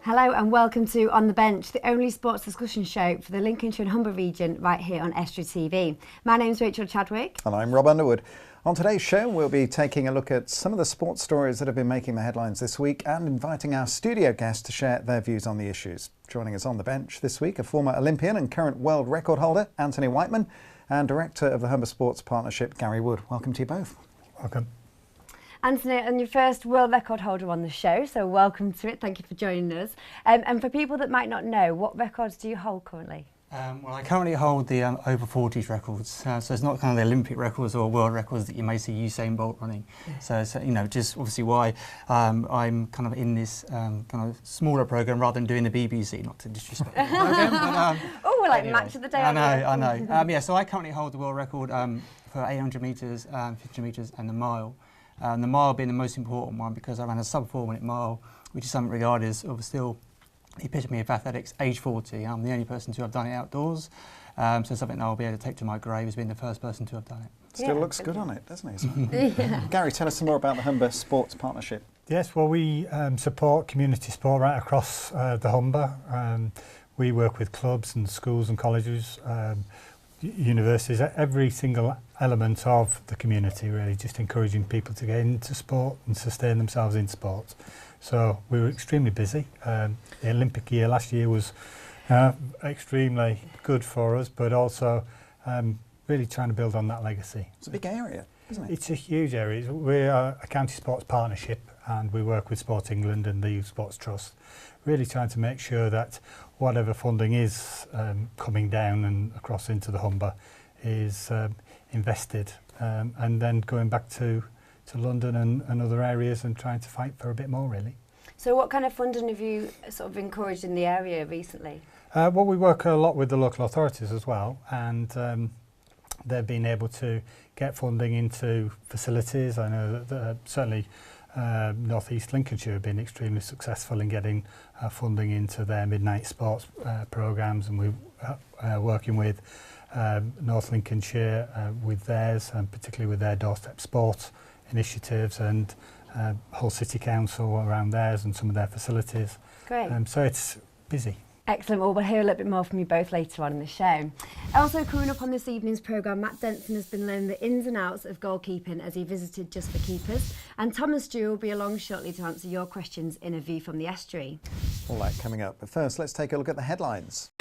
Hello and welcome to On the Bench, the only sports discussion show for the Lincolnshire and Humber region right here on Estuary TV. My name's Rachel Chadwick. And I'm Rob Underwood. On today's show, we'll be taking a look at some of the sports stories that have been making the headlines this week and inviting our studio guests to share their views on the issues. Joining us on the bench this week, a former Olympian and current world record holder, Anthony Whiteman, and Director of the Humber Sports Partnership, Gary Wood. Welcome to you both. Welcome. Anthony, and your first world record holder on the show, so welcome to it. Thank you for joining us. And for people that might not know, what records do you hold currently? Well, I currently hold the over 40s records, so it's not kind of the Olympic records or world records that you may see Usain Bolt running. Yeah. So you know, just obviously why I'm kind of in this kind of smaller programme rather than doing the BBC, not to disrespect the programme. Oh, we're like anyway, match of the day. I know. Yeah, so I currently hold the world record for 800 metres, 50 metres and the mile. The mile being the most important one because I ran a sub 4-minute mile, which is something regarded as still the epitome of athletics, age 40. I'm the only person to have done it outdoors, so something that I'll be able to take to my grave as being the first person to have done it. Still looks good on it, doesn't it? Yeah. Gary, tell us some more about the Humber Sports Partnership. Yes, well, we support community sport right across the Humber. We work with clubs and schools and colleges, universities, every single element of the community, really, just encouraging people to get into sport and sustain themselves in sport. So we were extremely busy. The Olympic year last year was extremely good for us, but also really trying to build on that legacy. It's a big area, isn't it? It's a huge area. We're a county sports partnership and we work with Sport England and the Youth Sports Trust, really trying to make sure that whatever funding is coming down and across into the Humber is invested and then going back to London and other areas and trying to fight for a bit more, really. So what kind of funding have you sort of encouraged in the area recently? Well, we work a lot with the local authorities as well, and they've been able to get funding into facilities. I know that certainly North East Lincolnshire have been extremely successful in getting funding into their midnight sports programmes, and we're working with North Lincolnshire with theirs, and particularly with their doorstep sports initiatives, and Hull City Council around theirs and some of their facilities. Great. So it's busy. Excellent. Well, we'll hear a little bit more from you both later on in the show. Also coming up on this evening's programme, Matt Denson has been learning the ins and outs of goalkeeping as he visited Just for Keepers, and Tom Stu will be along shortly to answer your questions in A View from the Estuary. All that coming up. But first, let's take a look at the headlines.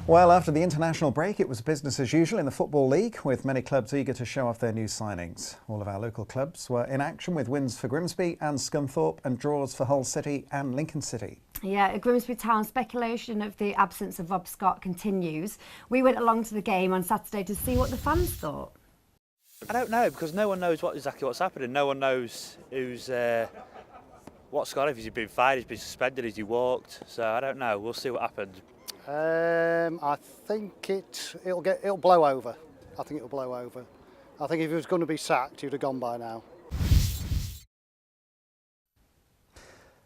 Well, after the international break, it was business as usual in the Football League, with many clubs eager to show off their new signings. All of our local clubs were in action with wins for Grimsby and Scunthorpe and draws for Hull City and Lincoln City. Yeah, at Grimsby Town, speculation of the absence of Rob Scott continues. We went along to the game on Saturday to see what the fans thought. I don't know, because no one knows exactly what's happening. No one knows what's Scott, if he's been fired, he's been suspended, has he walked. So I don't know. We'll see what happens. I think it'll blow over. I think it'll blow over. I think if he was going to be sacked, he'd have gone by now.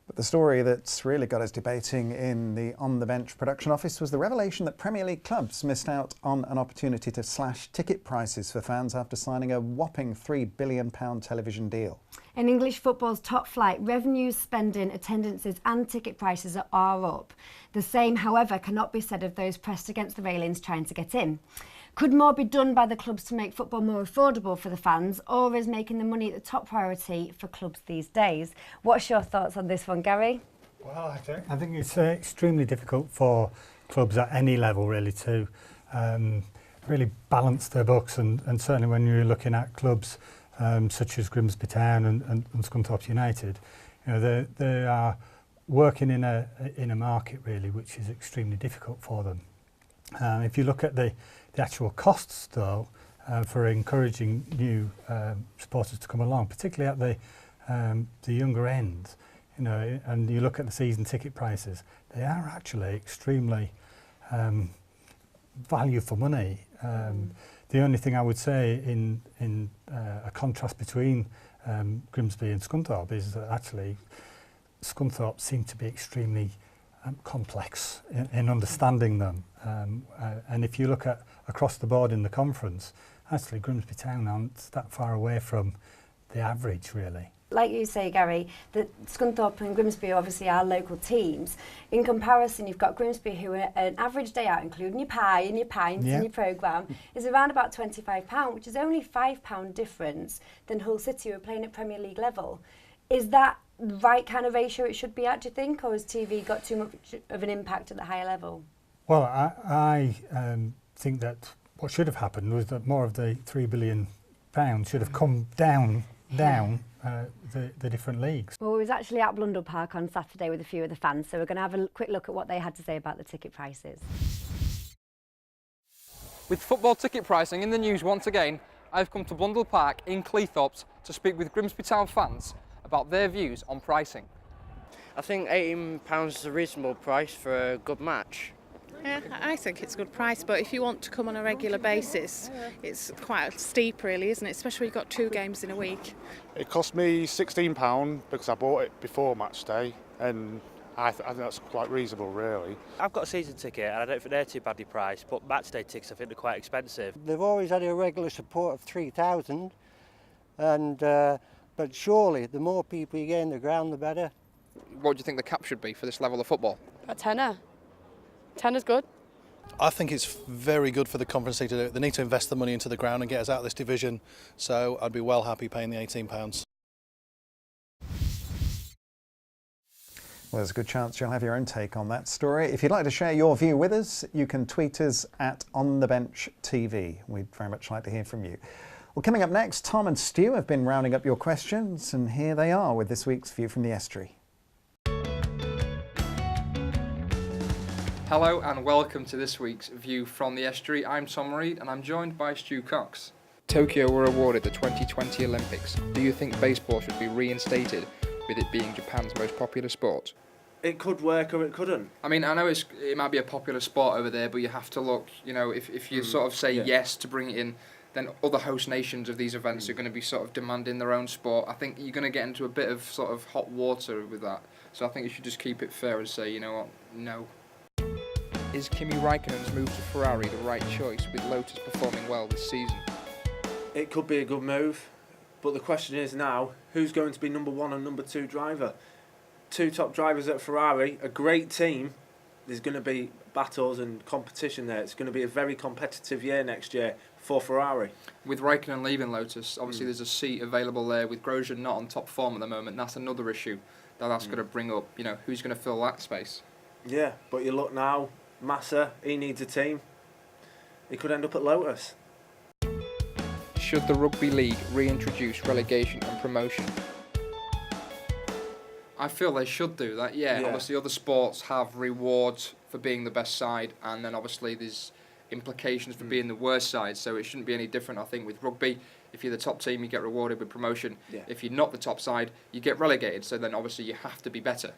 But the story that's really got us debating in the On the Bench production office was the revelation that Premier League clubs missed out on an opportunity to slash ticket prices for fans after signing a whopping £3 billion television deal. In English football's top flight, revenues, spending, attendances and ticket prices are up. The same, however, cannot be said of those pressed against the railings trying to get in. Could more be done by the clubs to make football more affordable for the fans, or is making the money the top priority for clubs these days? What's your thoughts on this one, Gary? Well, I think it's extremely difficult for clubs at any level, really, to really balance their books, and certainly when you're looking at clubs such as Grimsby Town and Scunthorpe United, you know, they are working in a market, really, which is extremely difficult for them. If you look at the actual costs, though, for encouraging new supporters to come along, particularly at the younger end, you know, and you look at the season ticket prices, they are actually extremely value for money. The only thing I would say in a contrast between Grimsby and Scunthorpe is that actually Scunthorpe seem to be extremely complex in understanding them. And if you look at across the board in the conference, actually Grimsby Town aren't that far away from the average, really. Like you say, Gary, that Scunthorpe and Grimsby are obviously our local teams. In comparison, you've got Grimsby, who are an average day out, including your pie and your pints and your programme, is around about £25, which is only £5 difference than Hull City, who are playing at Premier League level. Is that the right kind of ratio it should be at, do you think, or has TV got too much of an impact at the higher level? Well, I think that what should have happened was that more of the £3 billion should have come down the different leagues. Well, we was actually at Blundell Park on Saturday with a few of the fans, so we're going to have a quick look at what they had to say about the ticket prices. With football ticket pricing in the news once again, I've come to Blundell Park in Cleethorpes to speak with Grimsby Town fans about their views on pricing. I think £18 is a reasonable price for a good match. Yeah, I think it's a good price, but if you want to come on a regular basis, it's quite steep really, isn't it? Especially when you've got 2 games in a week. It cost me £16 because I bought it before match day, and I think that's quite reasonable really. I've got a season ticket and I don't think they're too badly priced, but match day tickets I think they're quite expensive. They've always had a regular support of 3,000, and but surely the more people you get in the ground, the better. What do you think the cap should be for this level of football? A tenner. Tenner's good. I think it's very good for the Conference League to do it. They need to invest the money into the ground and get us out of this division, so I'd be well happy paying the £18. Well, there's a good chance you'll have your own take on that story. If you'd like to share your view with us, you can tweet us at OnTheBenchTV. We'd very much like to hear from you. Well, coming up next, Tom and Stu have been rounding up your questions, and here they are with this week's View from the Estuary. Hello and welcome to this week's View from the Estuary. I'm Tom Reed and I'm joined by Stu Cox. Tokyo were awarded the 2020 Olympics. Do you think baseball should be reinstated, with it being Japan's most popular sport? It could work or it couldn't. I mean, I know it might be a popular sport over there, but you have to look, you know, if you sort of say yes to bring it in, then other host nations of these events are going to be sort of demanding their own sport. I think you're going to get into a bit of sort of hot water with that. So I think you should just keep it fair and say, you know what, no. Is Kimi Raikkonen's move to Ferrari the right choice, with Lotus performing well this season? It could be a good move, but the question is now, who's going to be number 1 and number 2 driver? 2 top drivers at Ferrari, a great team. There's going to be battles and competition there. It's going to be a very competitive year next year for Ferrari. With Raikkonen leaving Lotus, obviously there's a seat available there. With Grosjean not on top form at the moment, that's another issue that's going to bring up, you know, who's going to fill that space. Yeah, but you look now, Massa, he needs a team. He could end up at Lotus. Should the Rugby League reintroduce relegation and promotion? I feel they should do that, yeah. Obviously other sports have rewards for being the best side, and then obviously there's implications for being the worst side, so it shouldn't be any different. I think with rugby, if you're the top team, you get rewarded with promotion. If you're not the top side, you get relegated, so then obviously you have to be better.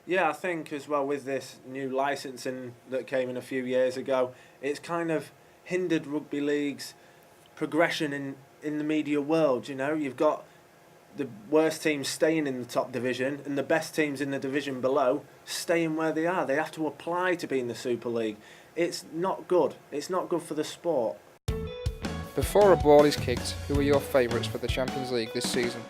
Yeah, I think as well with this new licensing that came in a few years ago, it's kind of hindered rugby league's progression in the media world. You know, you've got the worst teams staying in the top division and the best teams in the division below staying where they are. They have to apply to be in the Super League. It's not good. It's not good for the sport. Before a ball is kicked, who are your favourites for the Champions League this season?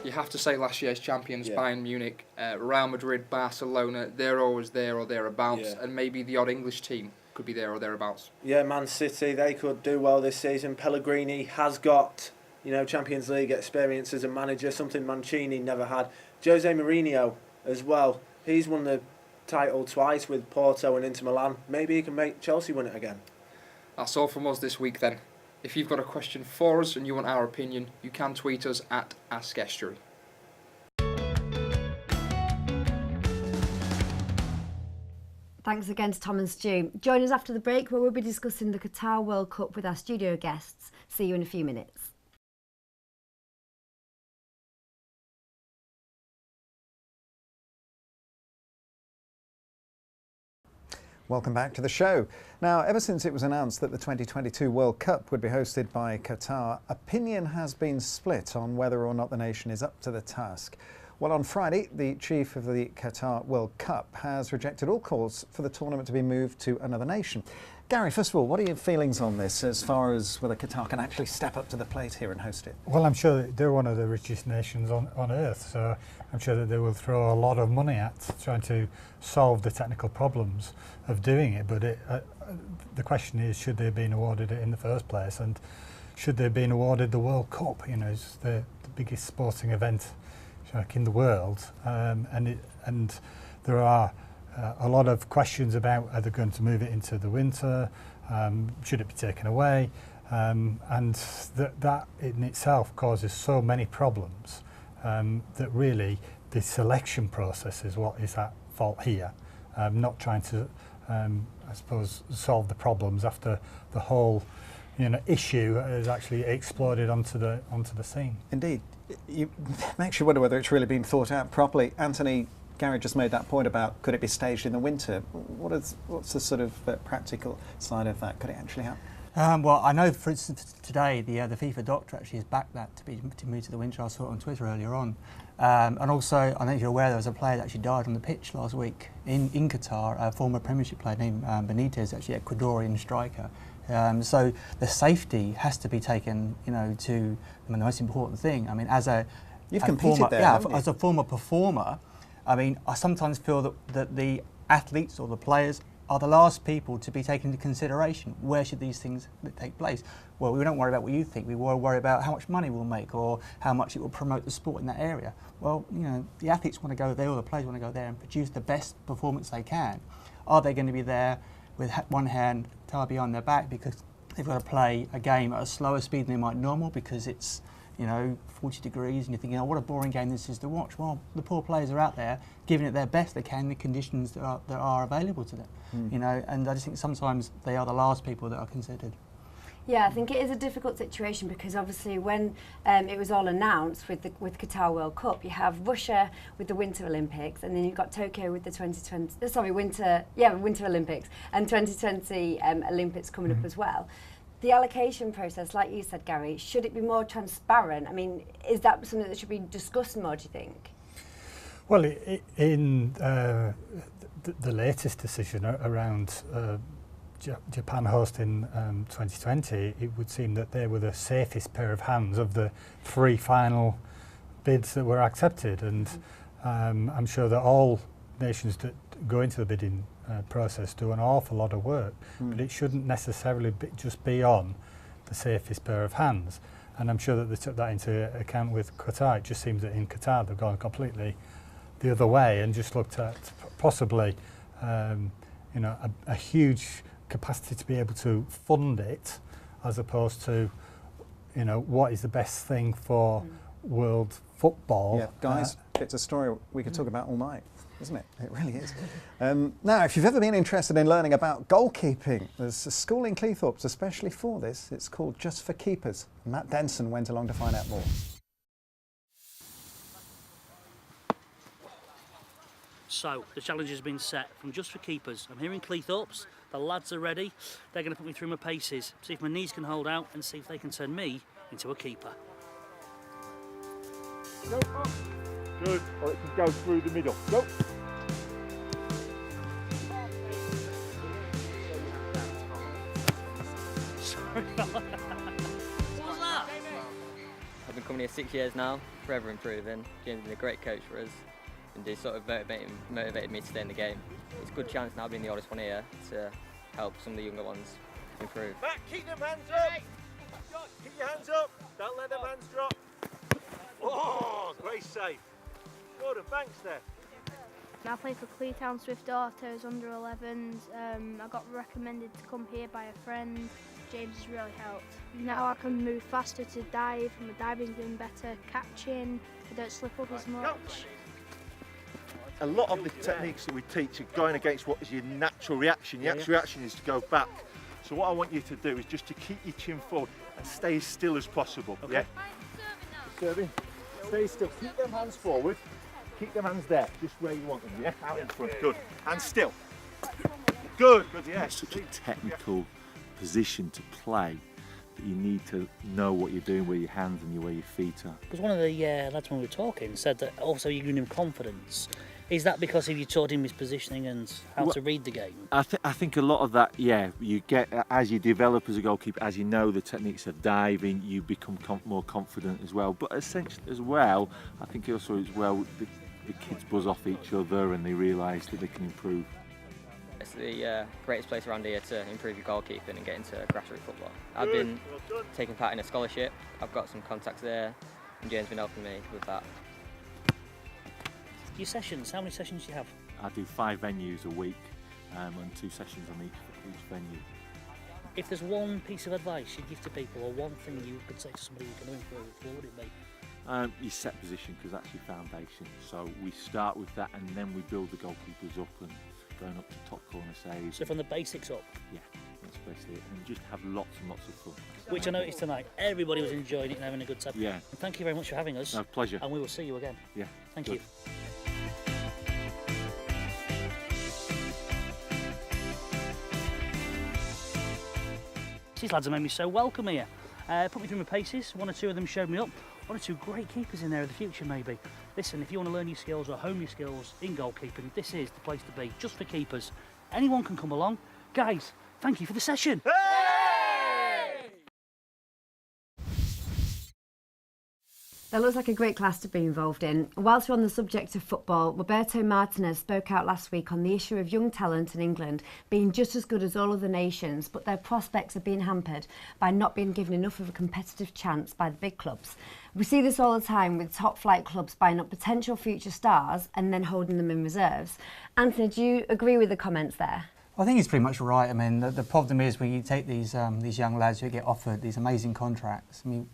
You have to say last year's champions, Bayern Munich, Real Madrid, Barcelona, they're always there or thereabouts, and maybe the odd English team could be there or thereabouts. Yeah, Man City, they could do well this season. Pellegrini has got, you know, Champions League experience as a manager, something Mancini never had. Jose Mourinho as well, he's won the title twice with Porto and Inter Milan. Maybe he can make Chelsea win it again. That's all from us this week then. If you've got a question for us and you want our opinion, you can tweet us at AskEstuary. Thanks again to Tom and Stu. Join us after the break where we'll be discussing the Qatar World Cup with our studio guests. See you in a few minutes. Welcome back to the show. Now, ever since it was announced that the 2022 World Cup would be hosted by Qatar, opinion has been split on whether or not the nation is up to the task. Well, on Friday, the chief of the Qatar World Cup has rejected all calls for the tournament to be moved to another nation. Gary, first of all, what are your feelings on this as far as whether Qatar can actually step up to the plate here and host it? Well, I'm sure that they're one of the richest nations on earth, so I'm sure that they will throw a lot of money at trying to solve the technical problems of doing it. But the question is, should they have been awarded it in the first place, and should they have been awarded the World Cup? You know, it's the biggest sporting event in the world, and there are a lot of questions about are they going to move it into the winter, should it be taken away, and that in itself causes so many problems that really the selection process is what is at fault here, not trying to I suppose solve the problems after the whole issue has actually exploded onto the scene. Indeed. It makes you wonder whether it's really been thought out properly. Anthony, Gary just made that point about could it be staged in the winter. What's the sort of practical side of that? Could it actually happen? Well, I know, for instance, today the FIFA doctor actually has backed that to move to the winter. I saw it on Twitter earlier on. And also, I don't know if you're aware, there was a player that actually died on the pitch last week in Qatar, a former Premiership player named Benitez, actually an Ecuadorian striker. So the safety has to be taken, to the most important thing. I mean, as you've competed there, as a former performer, I mean, I sometimes feel that the athletes or the players are the last people to be taken into consideration. Where should these things take place? Well, we don't worry about what you think. We worry about how much money we'll make or how much it will promote the sport in that area. Well, the athletes want to go there, or the players want to go there and produce the best performance they can. Are they going to be there with one hand tied behind their back because they've got to play a game at a slower speed than they might normal because it's 40 degrees and you're thinking, oh, what a boring game this is to watch. Well, the poor players are out there giving it their best they can in the conditions that are available to them. And I just think sometimes they are the last people that are considered. Yeah, I think it is a difficult situation because obviously when it was all announced with Qatar World Cup, you have Russia with the Winter Olympics, and then you've got Tokyo with the Winter Olympics and 2020 Olympics coming up as well. The allocation process, like you said, Gary, should it be more transparent? I mean, is that something that should be discussed more, do you think? Well, in the latest decision around Japan hosting 2020, it would seem that they were the safest pair of hands of the 3 final bids that were accepted, and I'm sure that all nations that go into the bidding process do an awful lot of work, but it shouldn't necessarily just be on the safest pair of hands, and I'm sure that they took that into account with Qatar. It just seems that in Qatar they've gone completely the other way and just looked at possibly a huge capacity to be able to fund it, as opposed to what is the best thing for world football. Yeah, guys, it's a story we could talk about all night, isn't it? It really is. Now, if you've ever been interested in learning about goalkeeping, there's a school in Cleethorpes especially for this. It's called Just for Keepers. Matt Denson went along to find out more. So, the challenge has been set from Just for Keepers. I'm here in Cleethorpes, the lads are ready. They're going to put me through my paces, see if my knees can hold out and see if they can turn me into a keeper. Go up. Good, or it can go through the middle. Go. Sorry, fella. What was that? I've been coming here 6 years now, forever improving. Jim's been a great coach for us. And they sort of motivated me to stay in the game. It's a good chance now being the oldest one here to help some of the younger ones improve. Back, keep them hands up! Keep your hands up! Don't let them hands drop! Oh, great save! Good, and thanks there. I play for Cleethorpes Swift Autos under 11s. I got recommended to come here by a friend. James has really helped. Now I can move faster to dive, my diving's been better, catching, I don't slip up as much. A lot of the techniques that we teach are going against what is your natural reaction. Your natural reaction is to go back. So what I want you to do is just to keep your chin forward and stay as still as possible. Okay. Yeah. Serving. Stay still. Keep them hands forward. Keep them hands there, just where you want them. Yeah. Out in front. Good. And still. Good. Good. Yeah. It's such a technical position to play you need to know what you're doing, where your hands and where your feet are. Because one of the lads when we were talking said that also you're giving him confidence. Is that because if you taught him his positioning and how to read the game? I think a lot of that, you get, as you develop as a goalkeeper, as you know the techniques of diving, you become more confident as well. But essentially as well, I think also as well, the kids buzz off each other and they realise that they can improve. It's the greatest place around here to improve your goalkeeping and get into grassroots football. I've been taking part in a scholarship, I've got some contacts there, and James has been helping me with that. Your sessions, how many sessions do you have? I do 5 venues a week and 2 sessions on each venue. If there's one piece of advice you'd give to people, or one thing you could say to somebody who's going to improve, what would it be? Your set position, because that's your foundation. So we start with that and then we build the goalkeepers up and going up to top corner saves. So from the basics up? Yeah, that's basically it. And just have lots and lots of fun. Which I noticed tonight, everybody was enjoying it and having a good time. Yeah. And thank you very much for having us. No, pleasure. And we will see you again. Yeah. Thank good. you. These lads have made me so welcome here. Put me through my paces, 1 or 2 of them showed me up. 1 or 2 great keepers in there of the future maybe. Listen, if you want to learn your skills or hone your skills in goalkeeping, this is the place to be, just for keepers. Anyone can come along. Guys, thank you for the session. That looks like a great class to be involved in. Whilst we're on the subject of football, Roberto Martinez spoke out last week on the issue of young talent in England being just as good as all other nations, but their prospects are being hampered by not being given enough of a competitive chance by the big clubs. We see this all the time with top flight clubs buying up potential future stars and then holding them in reserves. Anthony, do you agree with the comments there? I think he's pretty much right. I mean, the problem is when you take these young lads who get offered these amazing contracts. I mean,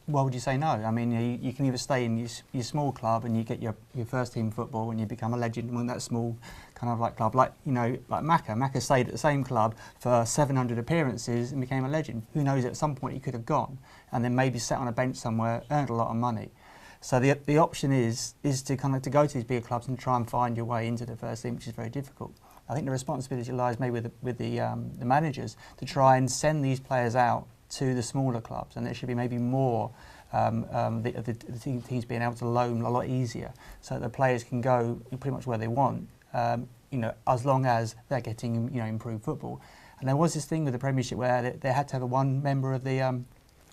why would you say no? I mean, you can either stay in your small club and you get your first team football and you become a legend in that small kind of like club, like Macca. Macca stayed at the same club for 700 appearances and became a legend. Who knows? At some point he could have gone and then maybe sat on a bench somewhere, earned a lot of money. So the option is to kind of to go to these bigger clubs and try and find your way into the first team, which is very difficult. I think the responsibility lies maybe with the managers to try and send these players out to the smaller clubs, and there should be maybe more the teams being able to loan a lot easier, so that the players can go pretty much where they want, as long as they're getting improved football. And there was this thing with the Premiership where they had to have one member of the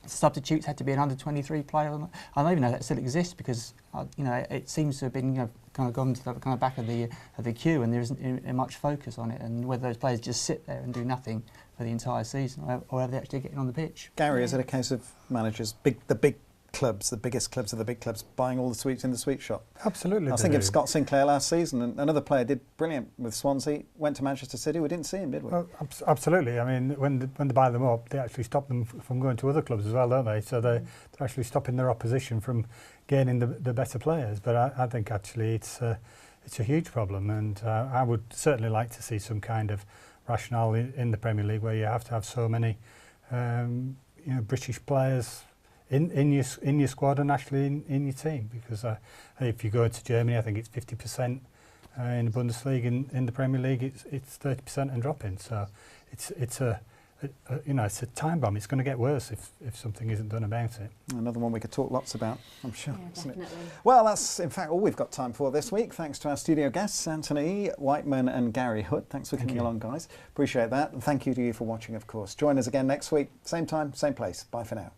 substitutes had to be an under-23 player. I don't even know if that still exists because it seems to have been kind of gone to the kind of back of the queue, and there isn't much focus on it, and whether those players just sit there and do nothing for the entire season, or whether they're actually getting on the pitch. Gary, is it a case of managers, the big clubs, the biggest clubs of the big clubs, buying all the sweets in the sweet shop? Absolutely. I was thinking of Scott Sinclair last season, and another player did brilliant with Swansea, went to Manchester City. We didn't see him, did we? Well, absolutely. I mean, when they buy them up, they actually stop them from going to other clubs as well, don't they? So they're actually stopping their opposition from gaining the better players. But I think actually it's a huge problem, and I would certainly like to see some kind of rationale in the Premier League where you have to have so many British players in your squad and actually in your team, because if you go to Germany, I think it's 50% in the Bundesliga. In the Premier League, it's 30% and dropping. So it's a time bomb. It's going to get worse if something isn't done about it. Another one we could talk lots about, I'm sure. Yeah, definitely. Well, that's in fact all we've got time for this week. Thanks to our studio guests, Anthony Whiteman and Gary Hood. Thanks for coming along, guys. Appreciate that. And thank you to you for watching, of course. Join us again next week, same time, same place. Bye for now.